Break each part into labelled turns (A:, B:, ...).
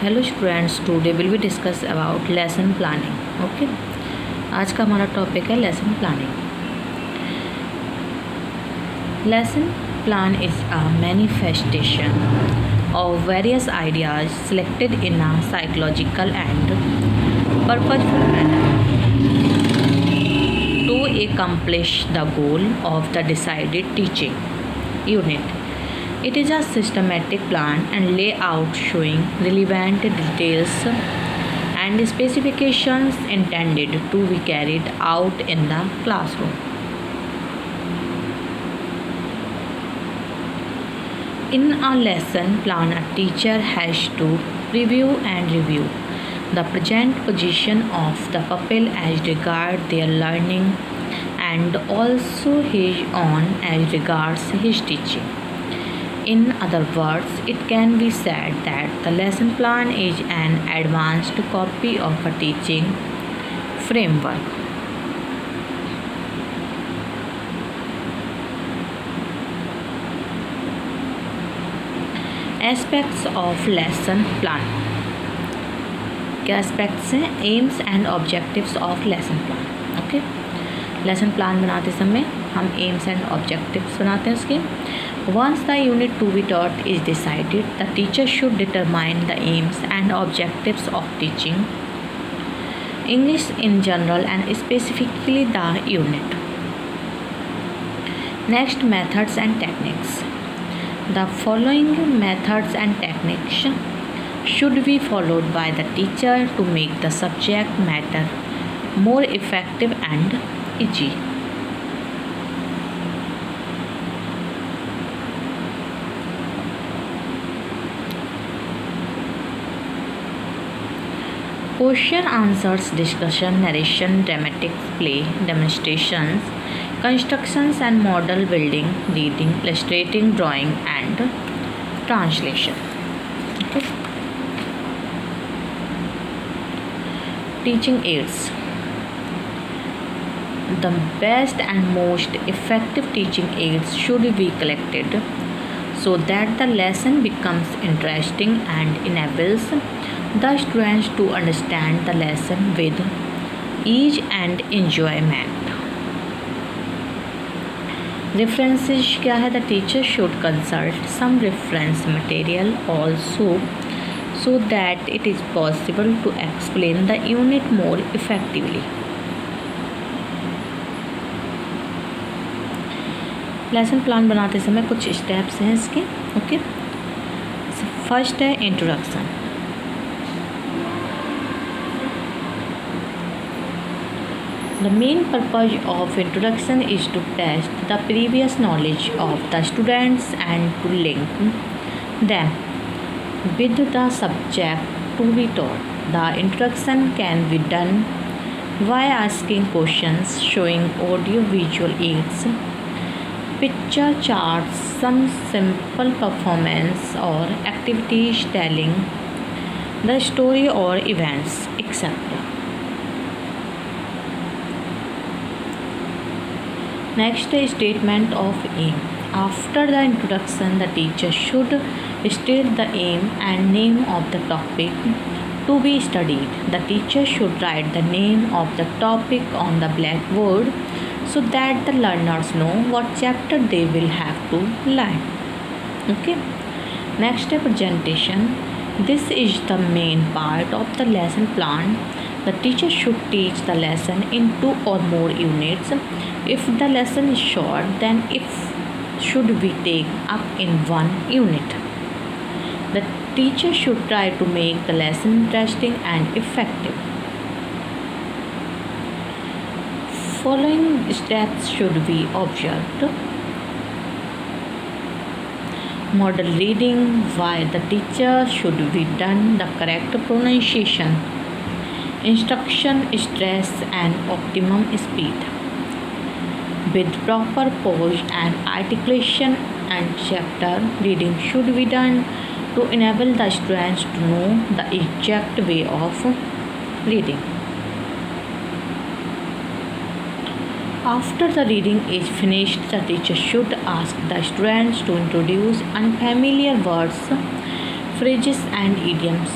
A: Hello students, today will be discuss about lesson planning. Okay, आज का हमारा topic है lesson planning. Lesson plan is a manifestation of various ideas selected in a psychological and purposeful manner to accomplish the goal of the decided teaching unit. It is a systematic plan and layout showing relevant details and specifications intended to be carried out in the classroom. In a lesson plan, a teacher has to review the present position of the pupil as regards their learning and also his own as regards his teaching. In other words, it can be said that the lesson plan is an advanced copy of a teaching framework. Aspects of lesson plan. क्या aspects हैं? Aims and objectives of lesson plan. Okay, lesson plan बनाते समय हम aims and objectives बनाते हैं उसके। Once the unit to be taught is decided, the teacher should determine the aims and objectives of teaching English in general and specifically the unit. Next, methods and techniques. The following methods and techniques should be followed by the teacher to make the subject matter more effective and easy. Question answers, discussion, narration, dramatic play, demonstrations, constructions and model building, reading, illustrating, drawing and translation. Okay. Teaching aids. The best and most effective teaching aids should be collected so that the lesson becomes interesting and enables the students to understand the lesson with ease and enjoyment. References क्या है? The teacher should consult some reference material also so that it is possible to explain the unit more effectively. Lesson plan बनाते समय कुछ steps हैं इसके। Okay, first है introduction. The main purpose of introduction is to test the previous knowledge of the students and to link them with the subject to be taught. The introduction can be done by asking questions, showing audio-visual aids, picture charts, some simple performance or activities telling the story or events, etc. Next, statement of aim. After the introduction, the teacher should state the aim and name of the topic to be studied. The teacher should write the name of the topic on the blackboard so that the learners know what chapter they will have to learn. Okay. Next, presentation. This is the main part of the lesson plan. The teacher should teach the lesson in 2 or more units. If the lesson is short, then it should be taken up in 1 unit. The teacher should try to make the lesson interesting and effective. Following steps should be observed. Model reading, why the teacher should be done the correct pronunciation, instruction, stress and optimum speed with proper pause and articulation, and chapter reading should be done to enable the students to know the exact way of reading. After the reading is finished, the teacher should ask the students to introduce unfamiliar words phrases and idioms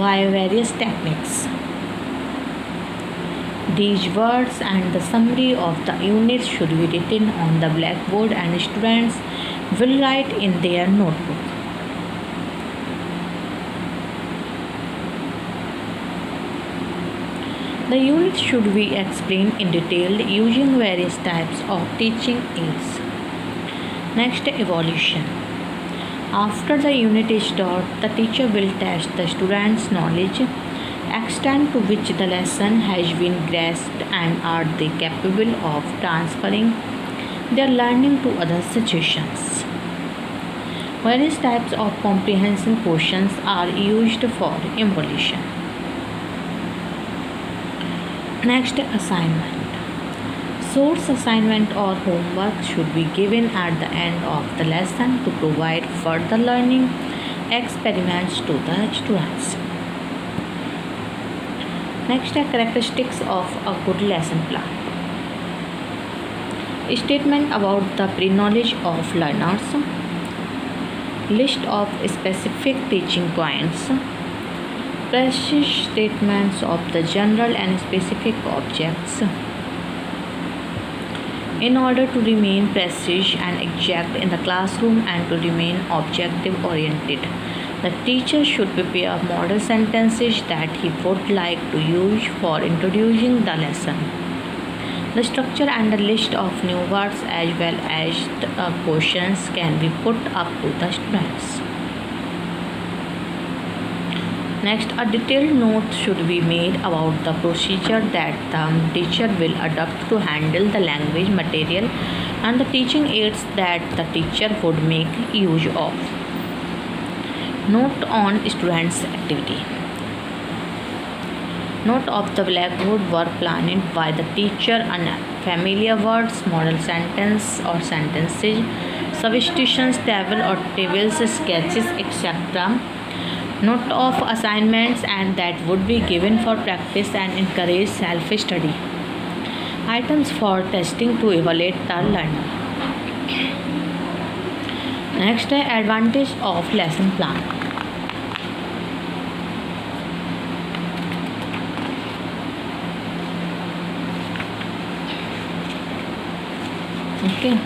A: via various techniques. These words and the summary of the unit should be written on the blackboard and students will write in their notebook. The unit should be explained in detail using various types of teaching aids. Next, evaluation. After the unit is taught, the teacher will test the students' knowledge, extent to which the lesson has been grasped, and are they capable of transferring their learning to other situations. Various types of comprehension questions are used for evaluation. Next, assignment. Source assignment or homework should be given at the end of the lesson to provide further learning experiments to the students. Next are characteristics of a good lesson plan. Statement about the pre-knowledge of learners. List of specific teaching points. Precise statements of the general and specific objects. In order to remain precise and exact in the classroom and to remain objective oriented, the teacher should prepare model sentences that he would like to use for introducing the lesson. The structure and the list of new words as well as the questions can be put up to the students. Next, a detailed note should be made about the procedure that the teacher will adopt to handle the language material and the teaching aids that the teacher would make use of. Note on students' activity. Note of the blackboard work planned by the teacher on familiar words, model sentence or sentences, substitutions, table or tables, sketches, etc. Note of assignments and that would be given for practice and encourage self-study. Items for testing to evaluate the learner. Next, advantage of lesson plan. Okay.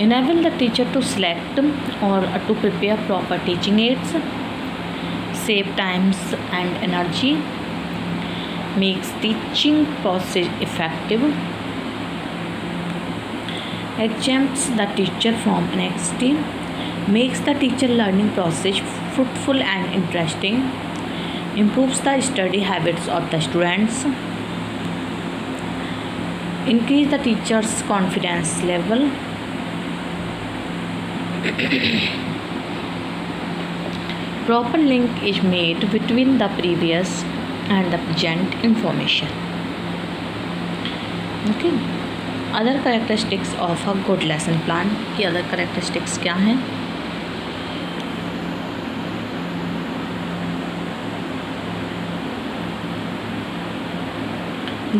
A: Enable the teacher to select or to prepare proper teaching aids, save times and energy, makes teaching process effective, exempts the teacher from anxiety, makes the teacher learning process fruitful and interesting, improves the study habits of the students, increase the teacher's confidence level, proper link is made between the previous and the present information. Okay. Other characteristics of a good lesson plan की other characteristics क्या हैं?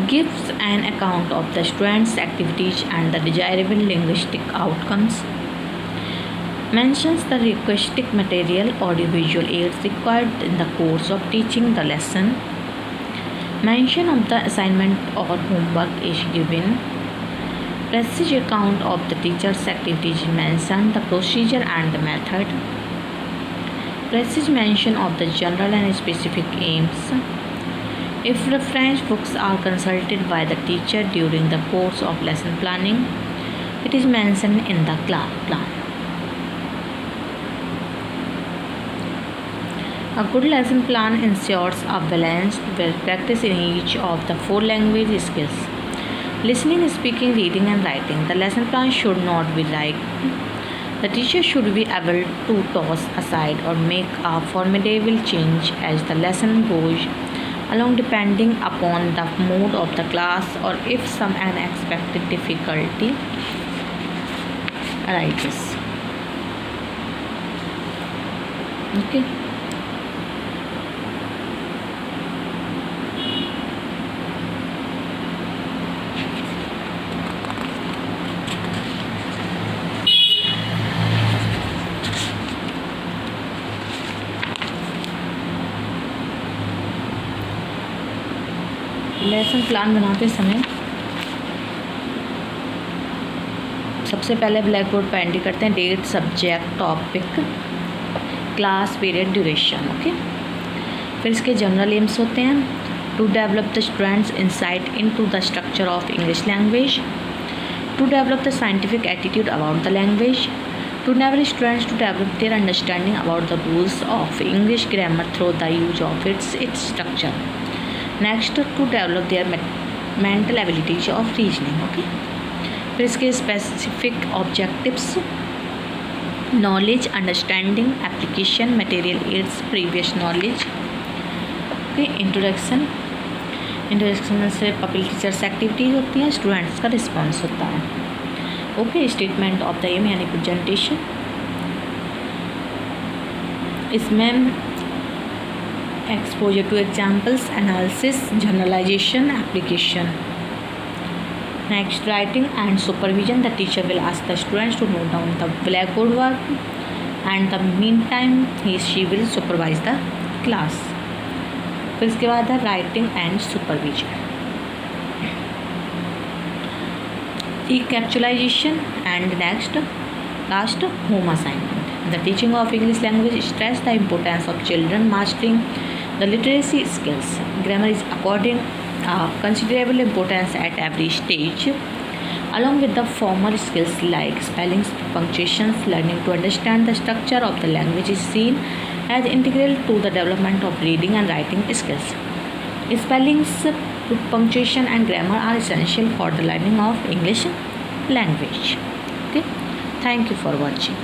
A: Gives an account of the students' activities and the desirable linguistic outcomes. Mentions the requisite material audiovisual aids required in the course of teaching the lesson. Mention of the assignment or homework is given. Precise account of the teacher's activities mentioned, the procedure and the method. Precise mention of the general and specific aims. If reference books are consulted by the teacher during the course of lesson planning, it is mentioned in the class plan. A good lesson plan ensures a balanced practice in each of the 4 language skills: listening, speaking, reading and writing. The lesson plan should not be like the teacher should be able to toss aside or make a formidable change as the lesson goes along depending upon the mood of the class or if some unexpected difficulty arises. Okay. Lesson plan बनाते समय सबसे पहले black board पर entry करते हैं date, subject, topic, class, period, duration. Okay, फिर इसके general aims होते हैं to develop the students insight into the structure of English language, to develop the scientific attitude about the language, to enable students to develop their understanding about the rules of English grammar through the use of its structure. Next, to develop their mental abilities of reasoning. Okay, फिर इसके specific objectives: knowledge, understanding, application, material aids, previous knowledge. Okay, introduction से public teachers activities होती हैं, students का response होता है। Okay, statement of the aim यानी presentation, इसमें exposure to examples, analysis, generalisation, application. Next, writing and supervision, the teacher will ask the students to note down the black board work and the meantime she will supervise the class. फिर इसके बाद है writing and supervision, recapitulation, and next last home assignment. The teaching of English language stress the importance of children mastering the literacy skills. Grammar is according considerable importance at every stage, along with the formal skills like spelling, punctuations. Learning to understand the structure of the language is seen as integral to the development of reading and writing skills. Spellings, punctuation and grammar are essential for the learning of English language. Okay, thank you for watching.